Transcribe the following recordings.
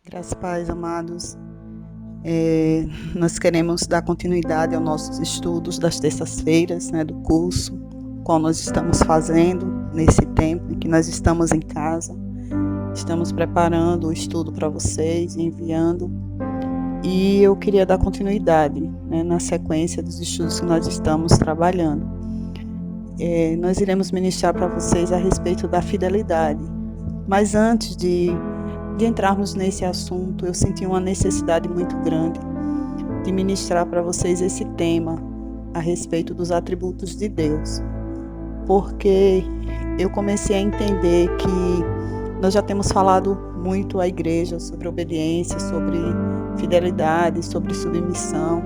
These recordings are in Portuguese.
Graças a paz, amados. Nós queremos dar continuidade aos nossos estudos das terças-feiras, do curso, qual nós estamos fazendo nesse tempo em que nós estamos em casa. Estamos preparando o estudo para vocês, enviando. E eu queria dar continuidade na sequência dos estudos que nós estamos trabalhando. Nós iremos ministrar para vocês a respeito da fidelidade. Mas antes de entrarmos nesse assunto, eu senti uma necessidade muito grande de ministrar para vocês esse tema a respeito dos atributos de Deus, porque eu comecei a entender que nós já temos falado muito à igreja sobre obediência, sobre fidelidade, sobre submissão,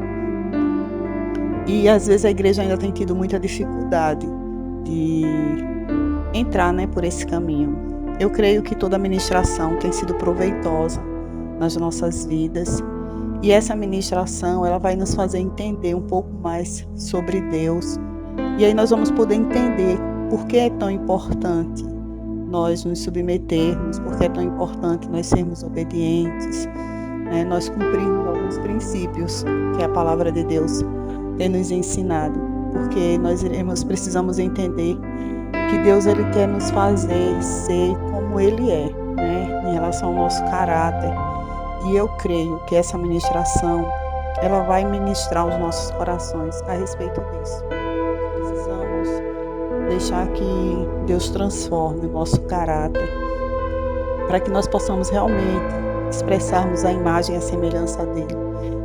e às vezes a igreja ainda tem tido muita dificuldade de entrar por esse caminho. Eu creio que toda a ministração tem sido proveitosa nas nossas vidas, e essa ministração ela vai nos fazer entender um pouco mais sobre Deus, e aí nós vamos poder entender por que é tão importante nós nos submetermos, por que é tão importante nós sermos obedientes, nós cumprirmos alguns princípios que a palavra de Deus tem nos ensinado, porque nós precisamos entender que Deus ele quer nos fazer ser como Ele é, em relação ao nosso caráter. E eu creio que essa ministração, ela vai ministrar os nossos corações a respeito disso. Precisamos deixar que Deus transforme o nosso caráter, para que nós possamos realmente expressarmos a imagem e a semelhança dEle.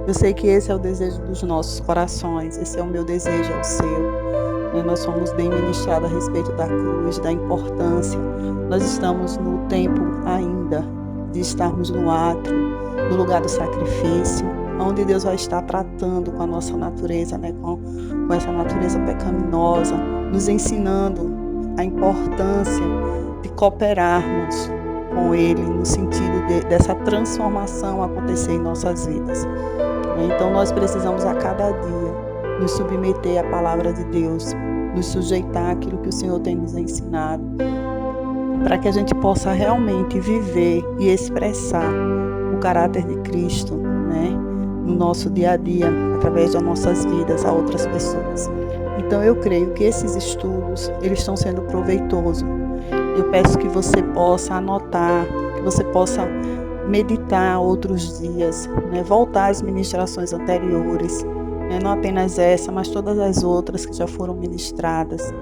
Eu sei que esse é o desejo dos nossos corações, esse é o meu desejo, é o seu. Nós fomos bem ministrados a respeito da cruz, da importância. Nós estamos no tempo ainda de estarmos no átrio, no lugar do sacrifício, onde Deus vai estar tratando com a nossa natureza, com essa natureza pecaminosa, nos ensinando a importância de cooperarmos com Ele, no sentido dessa transformação acontecer em nossas vidas. Então nós precisamos a cada dia nos submeter à palavra de Deus, nos sujeitar àquilo que o Senhor tem nos ensinado, para que a gente possa realmente viver e expressar o caráter de Cristo, no nosso dia a dia, através das nossas vidas a outras pessoas. Então eu creio que esses estudos, eles estão sendo proveitosos. Eu peço que você possa anotar, que você possa meditar outros dias, voltar às ministrações anteriores, não apenas essa, mas todas as outras que já foram ministradas.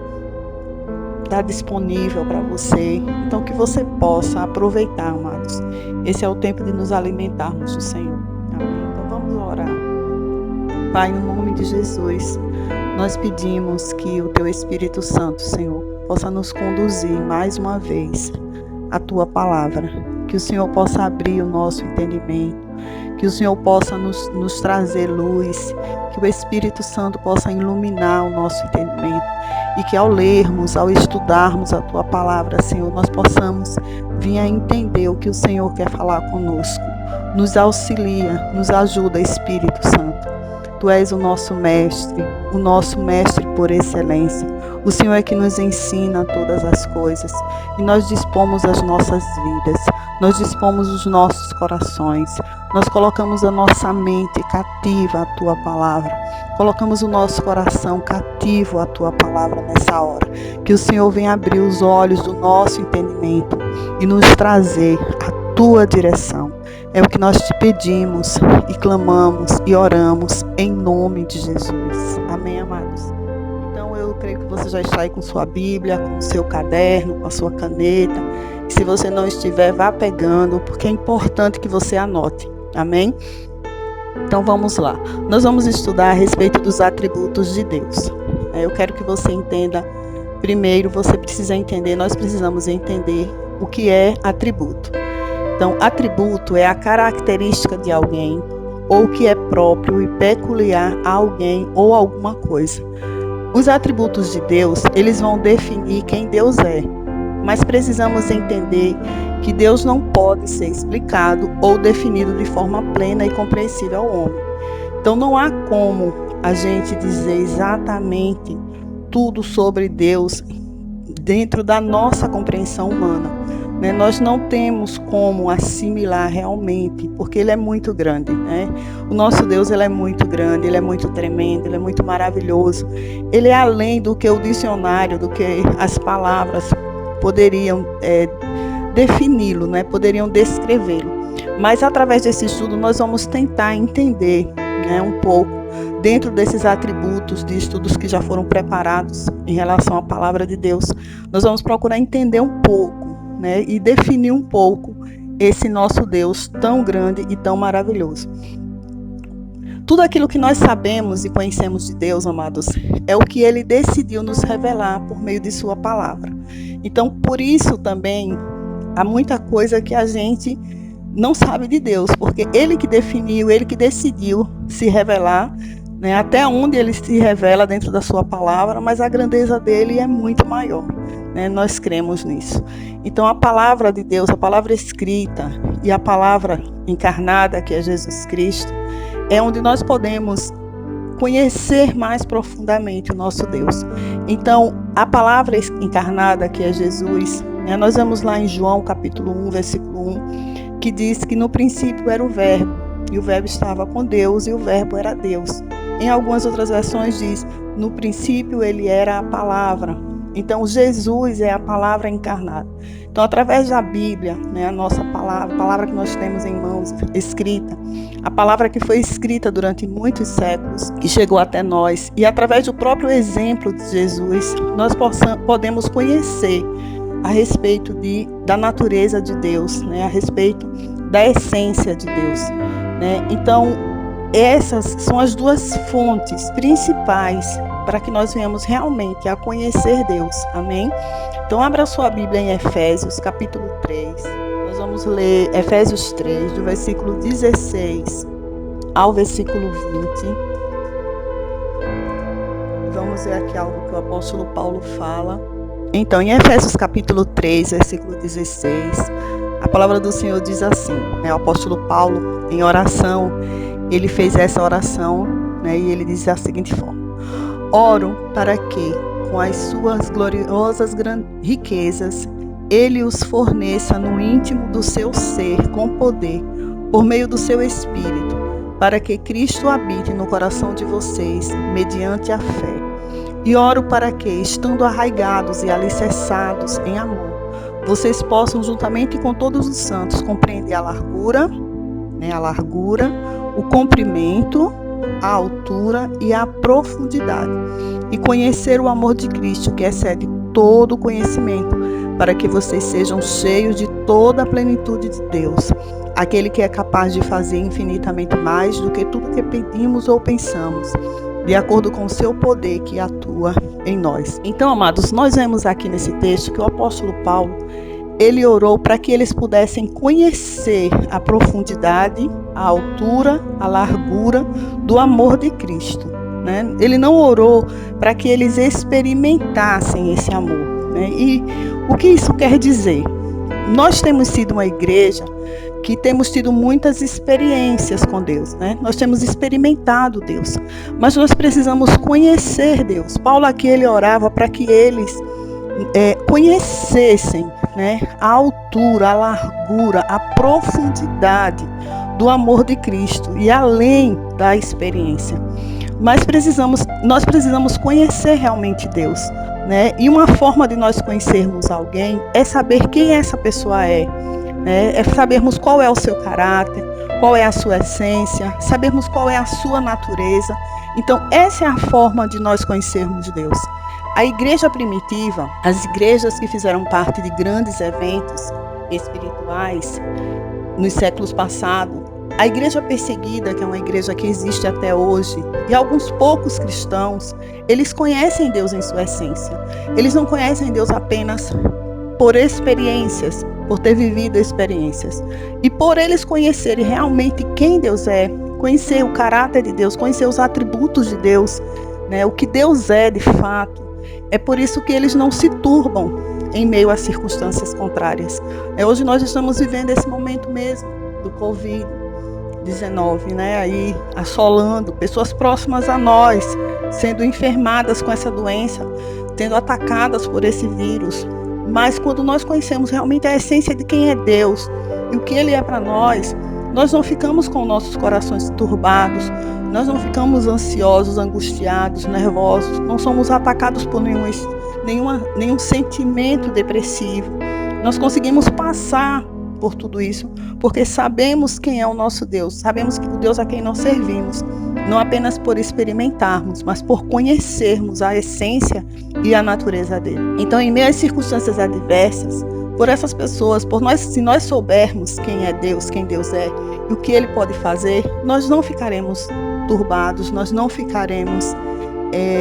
Está disponível para você. Então que você possa aproveitar, amados. Esse é o tempo de nos alimentarmos do Senhor. Amém? Então vamos orar. Pai, no nome de Jesus, nós pedimos que o Teu Espírito Santo, Senhor, possa nos conduzir mais uma vez à Tua palavra. Que o Senhor possa abrir o nosso entendimento. Que o Senhor possa nos trazer luz, que o Espírito Santo possa iluminar o nosso entendimento e que ao lermos, ao estudarmos a Tua palavra, Senhor, nós possamos vir a entender o que o Senhor quer falar conosco. Nos auxilia, nos ajuda, Espírito Santo. Tu és o nosso mestre por excelência. O Senhor é que nos ensina todas as coisas e nós dispomos as nossas vidas, nós dispomos os nossos corações, nós colocamos a nossa mente cativa à Tua palavra, colocamos o nosso coração cativo à Tua palavra nessa hora. Que o Senhor venha abrir os olhos do nosso entendimento e nos trazer a Tua direção. É o que nós te pedimos e clamamos e oramos em nome de Jesus. Amém, amados? Então eu creio que você já está aí com sua Bíblia, com o seu caderno, com a sua caneta. E se você não estiver, vá pegando, porque é importante que você anote. Amém? Então vamos lá. Nós vamos estudar a respeito dos atributos de Deus. Eu quero que você entenda. Primeiro, você precisa entender, nós precisamos entender o que é atributo. Então, atributo é a característica de alguém, ou que é próprio e peculiar a alguém ou alguma coisa. Os atributos de Deus, eles vão definir quem Deus é, mas precisamos entender que Deus não pode ser explicado ou definido de forma plena e compreensível ao homem. Então, não há como a gente dizer exatamente tudo sobre Deus dentro da nossa compreensão humana. né? Nós não temos como assimilar realmente, porque Ele é muito grande, né? O nosso Deus, Ele é muito grande, Ele é muito tremendo, Ele é muito maravilhoso. Ele é além do que o dicionário, do que as palavras poderiam defini-lo, né? Poderiam descrevê-lo. Mas através desse estudo nós vamos tentar entender, né, um pouco dentro desses atributos de estudos que já foram preparados em relação à palavra de Deus. Nós vamos procurar entender um pouco, né, e definir um pouco esse nosso Deus tão grande e tão maravilhoso. Tudo aquilo que nós sabemos e conhecemos de Deus, amados, é o que Ele decidiu nos revelar por meio de sua palavra. Então, por isso também há muita coisa que a gente não sabe de Deus, porque Ele que definiu, Ele que decidiu se revelar, né, até onde Ele se revela dentro da sua palavra, mas a grandeza dele é muito maior, né? Nós cremos nisso. Então a palavra de Deus, a palavra escrita e a palavra encarnada, que é Jesus Cristo, é onde nós podemos conhecer mais profundamente o nosso Deus. Então a palavra encarnada, que é Jesus, né, nós vamos lá em João capítulo 1, versículo 1, que diz que no princípio era o Verbo, e o Verbo estava com Deus, e o Verbo era Deus. Em algumas outras versões diz, no princípio ele era a palavra. Então Jesus é a palavra encarnada. Então através da Bíblia, né, a nossa palavra, a palavra que nós temos em mãos, escrita, a palavra que foi escrita durante muitos séculos, que chegou até nós, e através do próprio exemplo de Jesus, nós podemos conhecer a respeito da natureza de Deus, né, a respeito da essência de Deus, né? Então essas são as duas fontes principais para que nós venhamos realmente a conhecer Deus. Amém? Então abra sua Bíblia em Efésios capítulo 3. Nós vamos ler Efésios 3, do versículo 16 ao versículo 20. Vamos ver aqui algo que o apóstolo Paulo fala. Então, em Efésios capítulo 3, versículo 16, a palavra do Senhor diz assim, né? O apóstolo Paulo, em oração, ele fez essa oração, né? E ele diz da seguinte forma: oro para que, com as suas gloriosas riquezas, ele os forneça no íntimo do seu ser com poder, por meio do seu Espírito, para que Cristo habite no coração de vocês, mediante a fé. E oro para que, estando arraigados e alicerçados em amor, vocês possam, juntamente com todos os santos, compreender a largura, o comprimento, a altura e a profundidade, e conhecer o amor de Cristo, que excede todo conhecimento, para que vocês sejam cheios de toda a plenitude de Deus, aquele que é capaz de fazer infinitamente mais do que tudo que pedimos ou pensamos, de acordo com o seu poder que atua em nós. Então, amados, nós vemos aqui nesse texto que o apóstolo Paulo, ele orou para que eles pudessem conhecer a profundidade, a altura, a largura do amor de Cristo, né? Ele não orou para que eles experimentassem esse amor, né? E o que isso quer dizer? Nós temos sido uma igreja que temos tido muitas experiências com Deus, né? Nós temos experimentado Deus, mas nós precisamos conhecer Deus. Paulo aqui, ele orava para que eles conhecessem, né, a altura, a largura, a profundidade do amor de Cristo e além da experiência. Mas nós precisamos conhecer realmente Deus, né? E uma forma de nós conhecermos alguém é saber quem essa pessoa é, né? É sabermos qual é o seu caráter, qual é a sua essência, sabermos qual é a sua natureza. Então essa é a forma de nós conhecermos Deus. A igreja primitiva, as igrejas que fizeram parte de grandes eventos espirituais nos séculos passados, a igreja perseguida, que é uma igreja que existe até hoje, e alguns poucos cristãos, eles conhecem Deus em sua essência. Eles não conhecem Deus apenas por experiências, por ter vivido experiências. E por eles conhecerem realmente quem Deus é, conhecer o caráter de Deus, conhecer os atributos de Deus, né, o que Deus é de fato, é por isso que eles não se turbam em meio a circunstâncias contrárias. Hoje nós estamos vivendo esse momento mesmo do Covid-19, né? Aí assolando pessoas próximas a nós, sendo enfermadas com essa doença, sendo atacadas por esse vírus. Mas quando nós conhecemos realmente a essência de quem é Deus e o que Ele é para nós não ficamos com nossos corações turbados, nós não ficamos ansiosos, angustiados, nervosos, não somos atacados por nenhum sentimento depressivo. Nós conseguimos passar por tudo isso, porque sabemos quem é o nosso Deus, sabemos que o Deus a quem nós servimos, não apenas por experimentarmos, mas por conhecermos a essência e a natureza dele. Então, em meio às circunstâncias adversas, por essas pessoas, se nós soubermos quem é Deus, quem Deus é e o que Ele pode fazer, nós não ficaremos turbados, nós não ficaremos,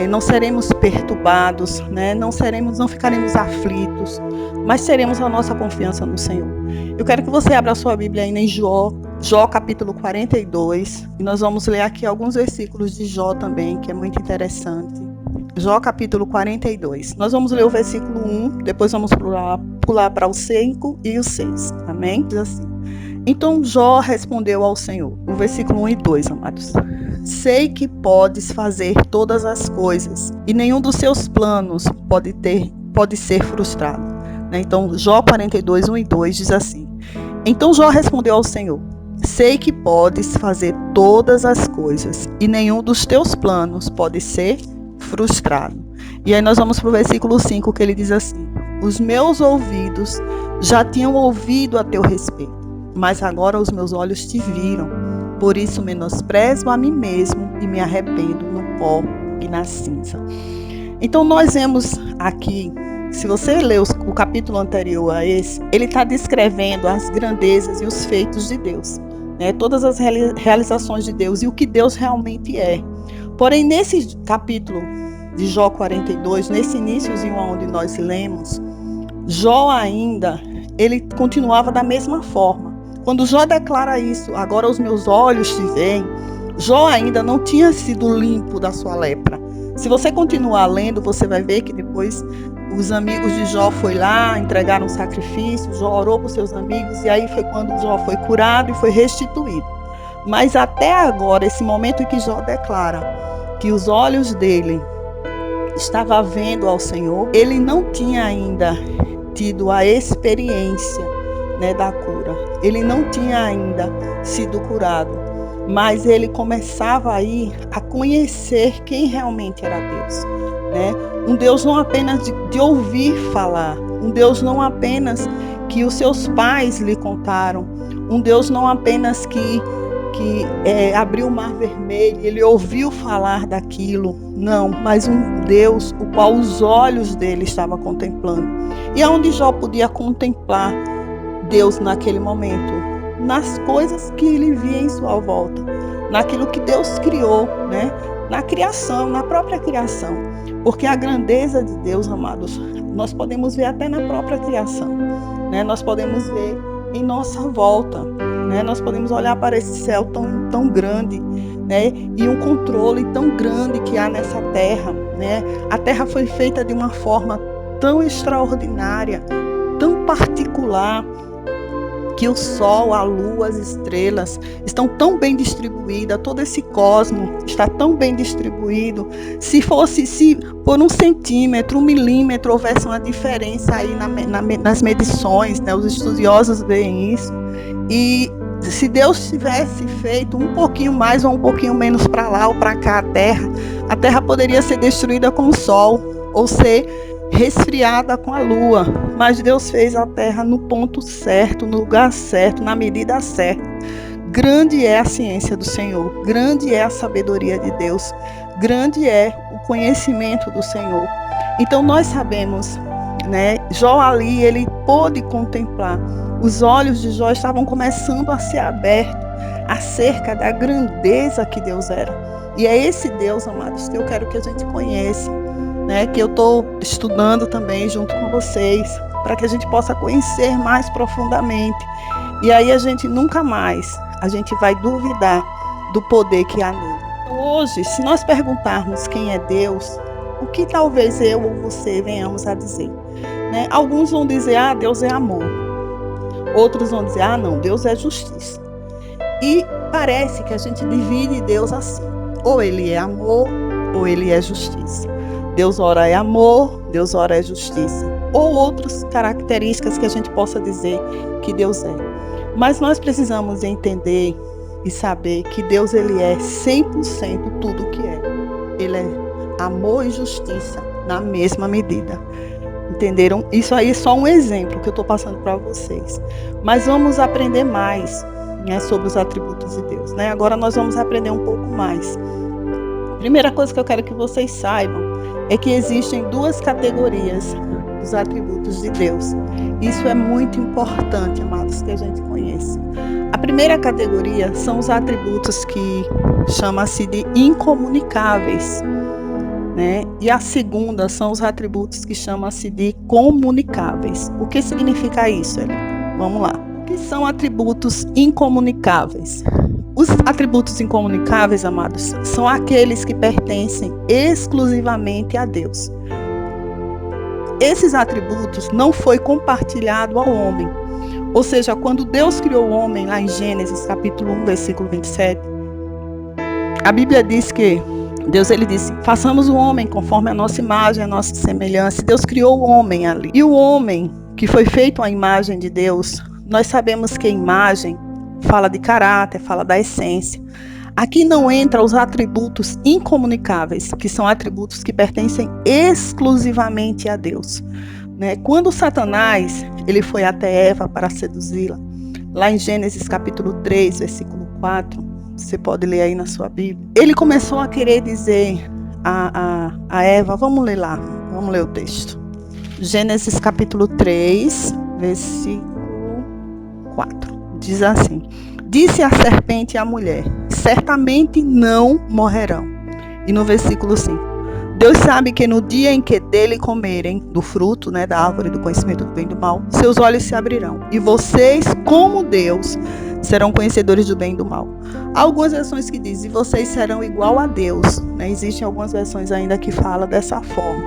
não seremos perturbados, né? Não ficaremos aflitos, mas teremos a nossa confiança no Senhor. Eu quero que você abra a sua Bíblia ainda em Jó capítulo 42, e nós vamos ler aqui alguns versículos de Jó também, que é muito interessante. Jó capítulo 42. Nós vamos ler o versículo 1, depois vamos pular para o 5 e o 6. Amém? Diz assim: Então Jó respondeu ao Senhor, no versículo 1 e 2, amados: Sei que podes fazer todas as coisas, e nenhum dos seus planos pode ser frustrado. Então, Jó 42, 1 e 2 diz assim: Então Jó respondeu ao Senhor: Sei que podes fazer todas as coisas, e nenhum dos teus planos pode ser frustrado. E aí nós vamos para o versículo 5, que ele diz assim: Os meus ouvidos já tinham ouvido a teu respeito, mas agora os meus olhos te viram. Por isso menosprezo a mim mesmo e me arrependo no pó e na cinza. Então nós vemos aqui, se você ler o capítulo anterior a esse, ele está descrevendo as grandezas e os feitos de Deus, né? Todas as realizações de Deus e o que Deus realmente é. Porém, nesse capítulo de Jó 42, nesse iníciozinho onde nós lemos, Jó ainda, ele continuava da mesma forma. Quando Jó declara isso, agora os meus olhos te veem, Jó ainda não tinha sido limpo da sua lepra. Se você continuar lendo, você vai ver que depois os amigos de Jó foram lá, entregaram um sacrifício, Jó orou para os seus amigos, e aí foi quando Jó foi curado e foi restituído. Mas até agora, esse momento em que Jó declara que os olhos dele estavam vendo ao Senhor, ele não tinha ainda tido a experiência, né, da cura. Ele não tinha ainda sido curado, mas ele começava aí a conhecer quem realmente era Deus, né? Um Deus não apenas de ouvir falar, um Deus não apenas que os seus pais lhe contaram, um Deus não apenas que abriu o mar vermelho, ele ouviu falar daquilo, não, mas um Deus o qual os olhos dele estavam contemplando. E aonde Jó podia contemplar Deus naquele momento? Nas coisas que ele via em sua volta, naquilo que Deus criou, né? Na criação, na própria criação. Porque a grandeza de Deus, amados, nós podemos ver até na própria criação, né? Nós podemos ver em nossa volta, né? Nós podemos olhar para esse céu tão grande, né? E um controle tão grande que há nessa terra, né? A terra foi feita de uma forma tão extraordinária, tão particular, que o sol, a lua, as estrelas estão tão bem distribuídas, todo esse cosmos está tão bem distribuído. Se por 1 centímetro, 1 milímetro houvesse uma diferença aí nas medições, né? Os estudiosos veem isso. E se Deus tivesse feito um pouquinho mais ou um pouquinho menos para lá ou para cá a terra poderia ser destruída com o sol ou ser resfriada com a lua, mas Deus fez a terra no ponto certo, no lugar certo, na medida certa. Grande é a ciência do Senhor, grande é a sabedoria de Deus, grande é o conhecimento do Senhor. Então nós sabemos, né? Jó ali, ele pôde contemplar, os olhos de Jó estavam começando a ser abertos acerca da grandeza que Deus era. E é esse Deus, amados, que eu quero que a gente conheça, né, que eu estou estudando também junto com vocês, para que a gente possa conhecer mais profundamente. E aí a gente nunca mais, a gente vai duvidar do poder que há nele. Hoje, se nós perguntarmos quem é Deus, o que talvez eu ou você venhamos a dizer, né? Alguns vão dizer, Deus é amor. Outros vão dizer, não, Deus é justiça. E parece que a gente divide Deus assim, ou ele é amor, ou ele é justiça. Deus ora é amor, Deus ora é justiça. ou outras características que a gente possa dizer que Deus é. Mas nós precisamos entender e saber que Deus ele é 100% tudo o que é. Ele é amor e justiça na mesma medida. Entenderam? Isso aí é só um exemplo que eu estou passando para vocês. Mas vamos aprender mais, né, sobre os atributos de Deus, né? Agora nós vamos aprender um pouco mais. Primeira coisa que eu quero que vocês saibam é que existem duas categorias dos atributos de Deus. Isso é muito importante, amados, que a gente conheça. A primeira categoria são os atributos que chama-se de incomunicáveis, né? E a segunda são os atributos que chamam-se de comunicáveis. O que significa isso, Eli? Vamos lá. O que são atributos incomunicáveis? Os atributos incomunicáveis, amados, são aqueles que pertencem exclusivamente a Deus. Esses atributos não foi compartilhado ao homem. Ou seja, quando Deus criou o homem, lá em Gênesis capítulo 1, versículo 27, a Bíblia diz que Deus ele disse, façamos o homem conforme a nossa imagem, a nossa semelhança. Deus criou o homem ali. E o homem que foi feito à imagem de Deus, nós sabemos que a imagem fala de caráter, fala da essência. Aqui não entram os atributos incomunicáveis, que são atributos que pertencem exclusivamente a Deus, né? Quando Satanás ele foi até Eva para seduzi-la, lá em Gênesis capítulo 3, versículo 4, você pode ler aí na sua Bíblia, ele começou a querer dizer a Eva, vamos ler lá, vamos ler o texto. Gênesis capítulo 3, versículo 4, diz assim: disse a serpente à mulher, certamente não morrerão. E no versículo 5, Deus sabe que no dia em que dele comerem do fruto, né, da árvore do conhecimento do bem e do mal, seus olhos se abrirão. E vocês, como Deus, serão conhecedores do bem e do mal. Há algumas versões que dizem, e vocês serão igual a Deus, né? Existem algumas versões ainda que falam dessa forma.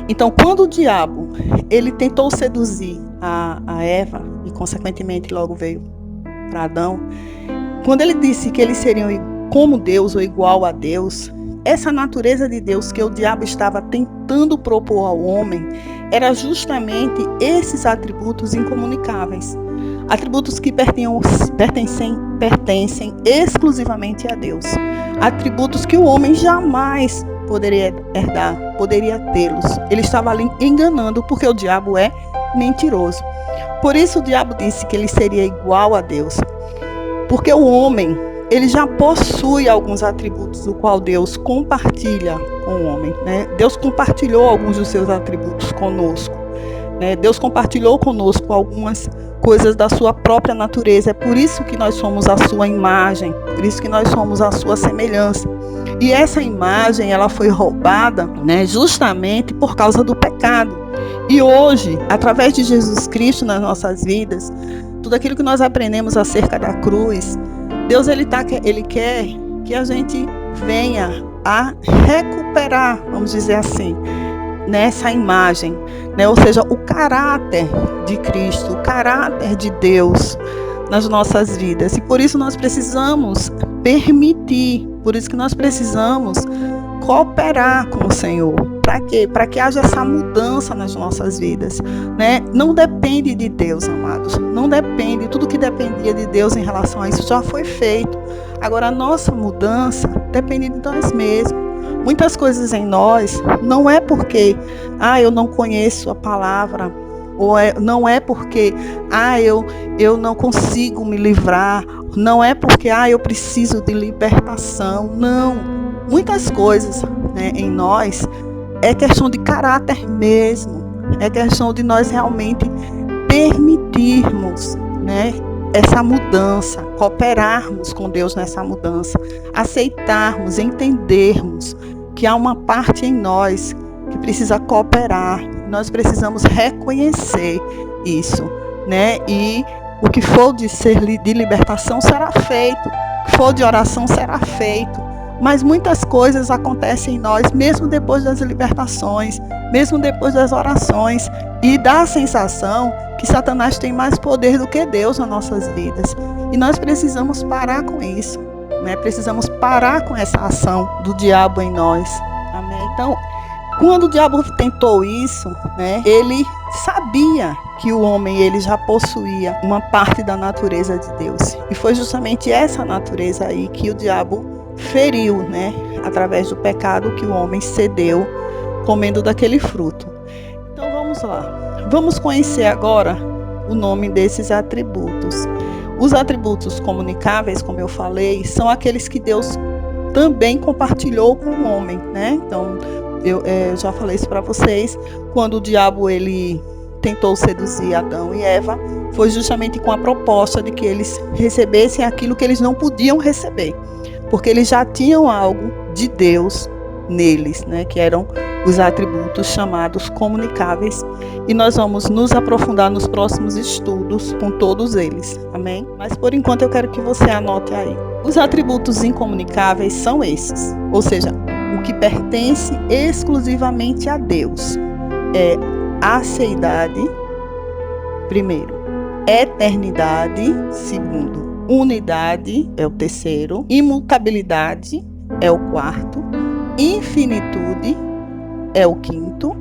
Então, quando o diabo ele tentou seduzir a Eva, e consequentemente logo veio para Adão, quando ele disse que eles seriam como Deus ou igual a Deus, essa natureza de Deus que o diabo estava tentando propor ao homem era justamente esses atributos incomunicáveis, atributos que pertencem exclusivamente a Deus, atributos que o homem jamais poderia herdar, poderia tê-los. Ele estava ali enganando, porque o diabo é mentiroso. Por isso o diabo disse que ele seria igual a Deus, porque o homem ele já possui alguns atributos do qual Deus compartilha com o homem, né? Deus compartilhou alguns dos seus atributos conosco, né? Deus compartilhou conosco algumas coisas da sua própria natureza. É por isso que nós somos a sua imagem, por isso que nós somos a sua semelhança. E essa imagem ela foi roubada, né, justamente por causa do pecado. E hoje, através de Jesus Cristo nas nossas vidas, tudo aquilo que nós aprendemos acerca da cruz, Deus ele quer que a gente venha a recuperar, vamos dizer assim, nessa imagem, né? Ou seja, o caráter de Cristo, o caráter de Deus nas nossas vidas. E por isso nós precisamos permitir, por isso que nós precisamos cooperar com o Senhor. Para quê? Para que haja essa mudança nas nossas vidas, né? Não depende de Deus, amados. Não depende. Tudo que dependia de Deus em relação a isso já foi feito. Agora, a nossa mudança depende de nós mesmos. Muitas coisas em nós não é porque eu não conheço a palavra, ou não é porque eu não consigo me livrar, não é porque eu preciso de libertação. Não. Muitas coisas, né, em nós é questão de caráter mesmo, é questão de nós realmente permitirmos, né, essa mudança, cooperarmos com Deus nessa mudança, aceitarmos, entendermos que há uma parte em nós que precisa cooperar, nós precisamos reconhecer isso, né, e o que for de libertação será feito, o que for de oração será feito. Mas muitas coisas acontecem em nós, mesmo depois das libertações, mesmo depois das orações. E dá a sensação que Satanás tem mais poder do que Deus nas nossas vidas. E nós precisamos parar com isso, né? Precisamos parar com essa ação do diabo em nós. Amém? Então, Quando o diabo tentou isso, né, ele sabia que o homem ele já possuía uma parte da natureza de Deus. E foi justamente essa natureza aí que o diabo feriu, né, através do pecado que o homem cedeu comendo daquele fruto. Então vamos lá. Vamos conhecer agora o nome desses atributos. Os atributos comunicáveis, como eu falei, são aqueles que Deus também compartilhou com o homem, né? Então, eu já falei isso para vocês, quando o diabo ele tentou seduzir Adão e Eva, foi justamente com a proposta de que eles recebessem aquilo que eles não podiam receber, porque eles já tinham algo de Deus neles, né? Que eram os atributos chamados comunicáveis, e nós vamos nos aprofundar nos próximos estudos com todos eles, amém? Mas por enquanto eu quero que você anote aí. Os atributos incomunicáveis são esses, ou seja, o que pertence exclusivamente a Deus é aceidade, primeiro, eternidade, segundo, unidade, é o terceiro, imutabilidade, é o quarto, infinitude, é o quinto,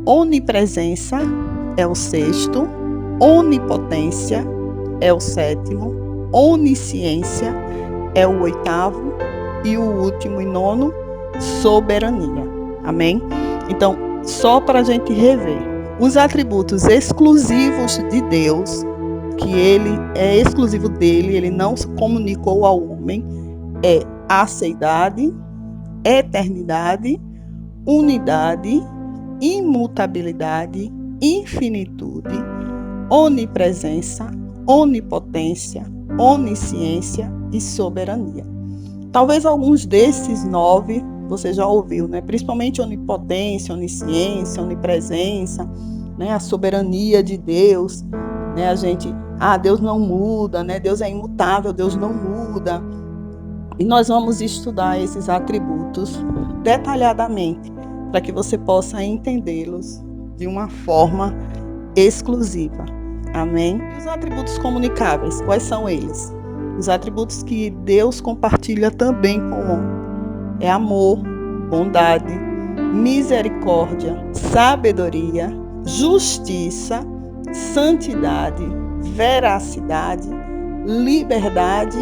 onipresença, é o sexto, onipotência, é o sétimo, onisciência, é o oitavo, e o último e nono, soberania. Amém? Então, só para a gente rever, os atributos exclusivos de Deus, que ele é exclusivo dele, ele não se comunicou ao homem, é aceidade, eternidade, unidade, imutabilidade, infinitude, onipresença, onipotência, onisciência e soberania. Talvez alguns desses 9 você já ouviu, né? Principalmente onipotência, onisciência, onipresença, né? A soberania de Deus, né? Deus não muda, né? Deus é imutável, Deus não muda. E nós vamos estudar esses atributos detalhadamente, para que você possa entendê-los de uma forma exclusiva. Amém? E os atributos comunicáveis, quais são eles? Os atributos que Deus compartilha também com o homem. É amor, bondade, misericórdia, sabedoria, justiça, santidade, veracidade, liberdade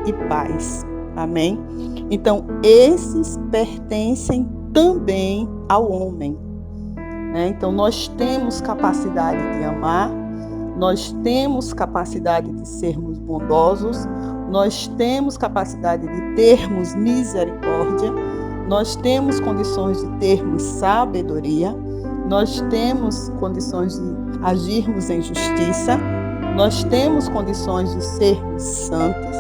e paz. Amém? Então, esses pertencem também ao homem, né? Então, nós temos capacidade de amar, nós temos capacidade de sermos bondosos, nós temos capacidade de termos misericórdia, nós temos condições de termos sabedoria, nós temos condições de agirmos em justiça, nós temos condições de sermos santos,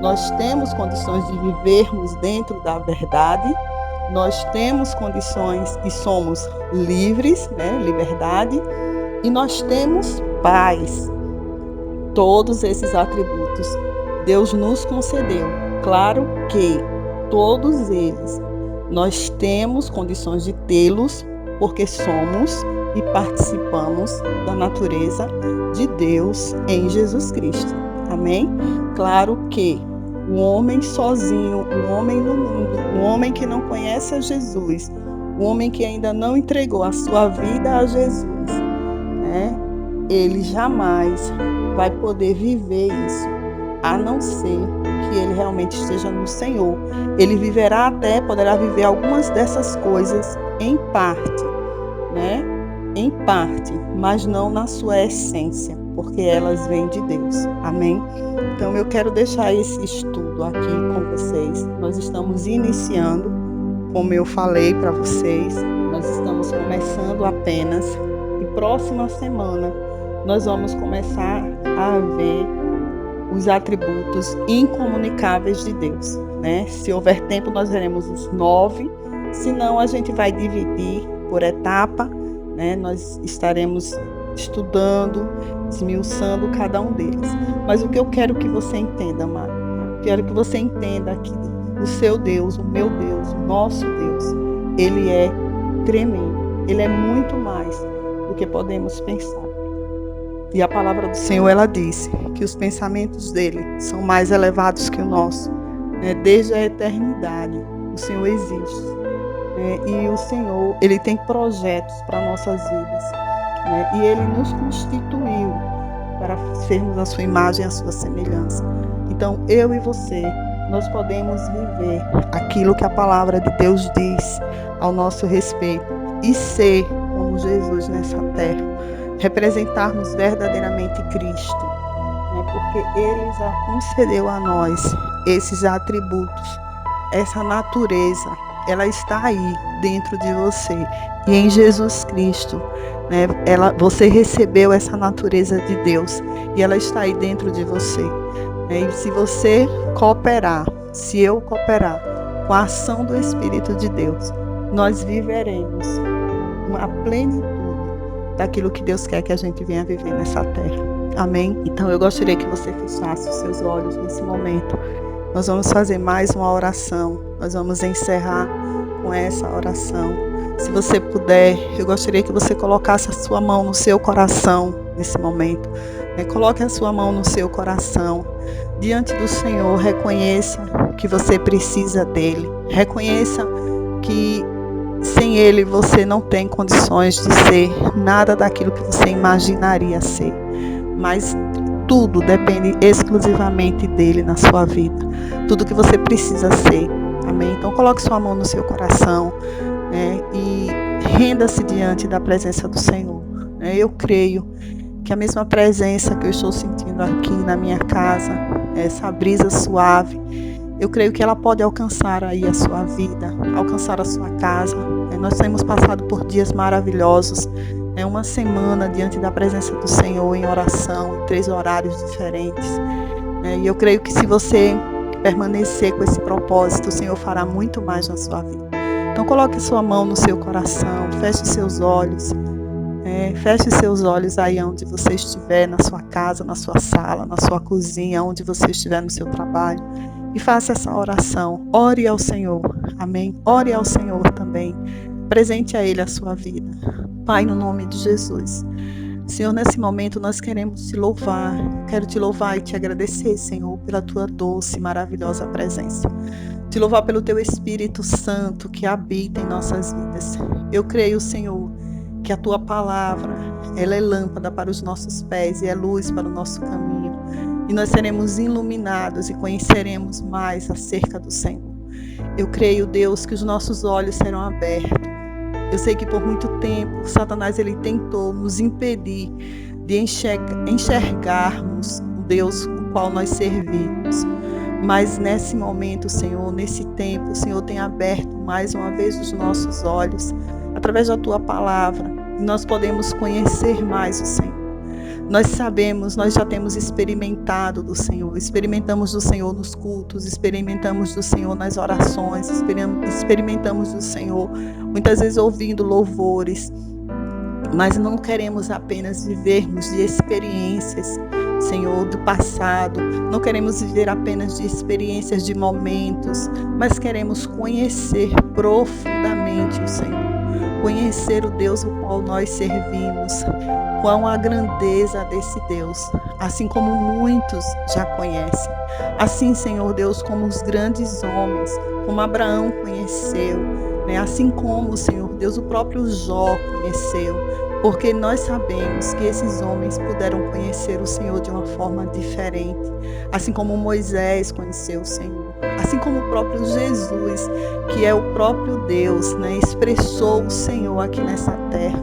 nós temos condições de vivermos dentro da verdade, nós temos condições e somos livres, né? Liberdade, e nós temos paz. Todos esses atributos Deus nos concedeu. Claro que todos eles nós temos condições de tê-los, porque somos e participamos da natureza de Deus em Jesus Cristo. Amém? Claro que o homem sozinho, o homem no mundo, o homem que não conhece a Jesus, o homem que ainda não entregou a sua vida a Jesus, né? Ele jamais vai poder viver isso, a não ser que ele realmente esteja no Senhor. Ele poderá viver algumas dessas coisas em parte, né? Em parte, mas não na sua essência, porque elas vêm de Deus. Amém? Então eu quero deixar esse estudo aqui com vocês. Nós estamos iniciando, como eu falei para vocês, nós estamos começando apenas, e próxima semana nós vamos começar a ver os atributos incomunicáveis de Deus, né? Se houver tempo, nós veremos os 9, senão a gente vai dividir por etapa, né? Nós estaremos estudando, esmiuçando cada um deles. Mas o que eu quero que você entenda, amado, quero que você entenda que o seu Deus, o meu Deus, o nosso Deus, ele é tremendo, ele é muito mais do que podemos pensar. E a palavra do Senhor, ela diz que os pensamentos dele são mais elevados que o nosso, né? Desde a eternidade, o Senhor existe. né? E o Senhor, Ele tem projetos para nossas vidas, né? E Ele nos constituiu para sermos a sua imagem e a sua semelhança. Então, eu e você, nós podemos viver aquilo que a palavra de Deus diz ao nosso respeito e ser como Jesus nessa terra, representarmos verdadeiramente Cristo, né? Porque Ele já concedeu a nós esses atributos, essa natureza, ela está aí dentro de você. E em Jesus Cristo, né, você recebeu essa natureza de Deus e ela está aí dentro de você. E se você cooperar, se eu cooperar com a ação do Espírito de Deus, nós viveremos uma plenitude daquilo que Deus quer que a gente venha viver nessa terra. Amém? Então eu gostaria que você fechasse os seus olhos nesse momento. Nós vamos fazer mais uma oração. Nós vamos encerrar com essa oração. Se você puder, eu gostaria que você colocasse a sua mão no seu coração nesse momento. Coloque a sua mão no seu coração. Diante do Senhor, reconheça que você precisa dele. Reconheça que sem ele você não tem condições de ser nada daquilo que você imaginaria ser. Mas tudo depende exclusivamente dele na sua vida. Tudo que você precisa ser. Amém? Então coloque sua mão no seu coração, né, e renda-se diante da presença do Senhor. Eu creio que a mesma presença que eu estou sentindo aqui na minha casa, essa brisa suave, eu creio que ela pode alcançar aí a sua vida, alcançar a sua casa. Nós temos passado por dias maravilhosos, uma semana diante da presença do Senhor em oração, em 3 horários diferentes. E eu creio que se você permanecer com esse propósito, o Senhor fará muito mais na sua vida. Então coloque sua mão no seu coração, feche os seus olhos. Feche seus olhos aí onde você estiver, na sua casa, na sua sala, na sua cozinha, onde você estiver no seu trabalho, e faça essa oração. Ore ao Senhor, amém? Ore ao Senhor também, presente a Ele a sua vida. Pai, no nome de Jesus, Senhor, nesse momento nós queremos te louvar. Quero te louvar e te agradecer, Senhor, pela tua doce e maravilhosa presença. Te louvar pelo teu Espírito Santo que habita em nossas vidas. Eu creio, Senhor, que a tua palavra, ela é lâmpada para os nossos pés e é luz para o nosso caminho. E nós seremos iluminados e conheceremos mais acerca do Senhor. Eu creio, Deus, que os nossos olhos serão abertos. Eu sei que por muito tempo, Satanás, ele tentou nos impedir de enxergarmos o Deus o qual nós servimos. Mas nesse momento, Senhor, nesse tempo, o Senhor tem aberto mais uma vez os nossos olhos, através da tua palavra, nós podemos conhecer mais o Senhor. Nós sabemos, nós já temos experimentado do Senhor, experimentamos do Senhor nos cultos, experimentamos do Senhor nas orações, experimentamos do Senhor, muitas vezes ouvindo louvores, mas não queremos apenas vivermos de experiências, Senhor, do passado, não queremos viver apenas de experiências de momentos, mas queremos conhecer profundamente o Senhor. Conhecer o Deus o qual nós servimos, qual a grandeza desse Deus, assim como muitos já conhecem. Assim, Senhor Deus, como os grandes homens, como Abraão conheceu, assim como, Senhor Deus, o próprio Jó conheceu, porque nós sabemos que esses homens puderam conhecer o Senhor de uma forma diferente, assim como Moisés conheceu o Senhor. Assim como o próprio Jesus, que é o próprio Deus, expressou o Senhor aqui nessa terra,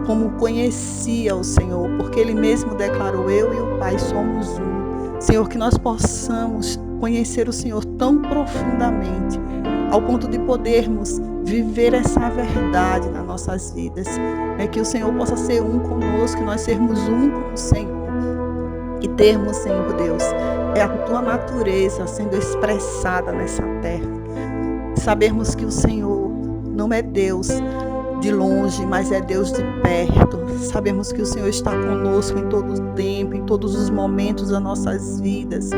como conhecia o Senhor, porque Ele mesmo declarou: eu e o Pai somos um. Senhor, que nós possamos conhecer o Senhor tão profundamente, ao ponto de podermos viver essa verdade nas nossas vidas, que o Senhor possa ser um conosco, que nós sermos um com o Senhor, e termos, Senhor Deus, a tua natureza sendo expressada nessa terra. Sabermos que o Senhor não é Deus de longe, mas é Deus de perto. Sabemos que o Senhor está conosco em todo o tempo, em todos os momentos das nossas vidas.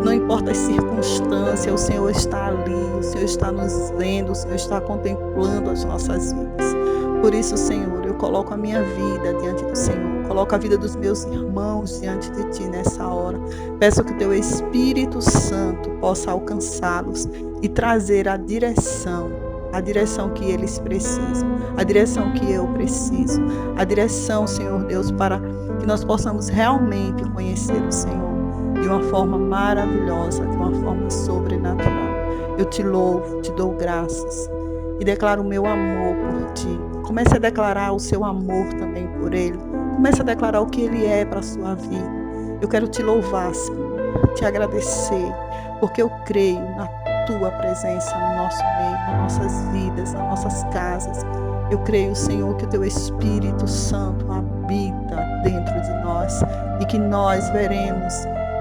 Não importa as circunstâncias, o Senhor está ali, o Senhor está nos vendo, o Senhor está contemplando as nossas vidas. Por isso, Senhor, eu coloco a minha vida diante do Senhor, coloco a vida dos meus irmãos diante de Ti nessa hora. Peço que o Teu Espírito Santo possa alcançá-los e trazer a direção, a direção que eles precisam, a direção que eu preciso, a direção, Senhor Deus, para que nós possamos realmente conhecer o Senhor de uma forma maravilhosa, de uma forma sobrenatural. Eu te louvo, te dou graças e declaro o meu amor por ti. Comece a declarar o seu amor também por ele. Comece a declarar o que ele é para a sua vida. Eu quero te louvar, Senhor, te agradecer, porque eu creio na tua presença no nosso meio, nas nossas vidas, nas nossas casas. Eu creio, Senhor, que o teu Espírito Santo habita dentro de nós e que nós veremos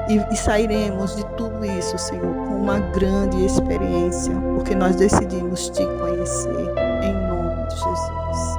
e sairemos de tudo isso, Senhor, com uma grande experiência, porque nós decidimos te conhecer, em nome de Jesus.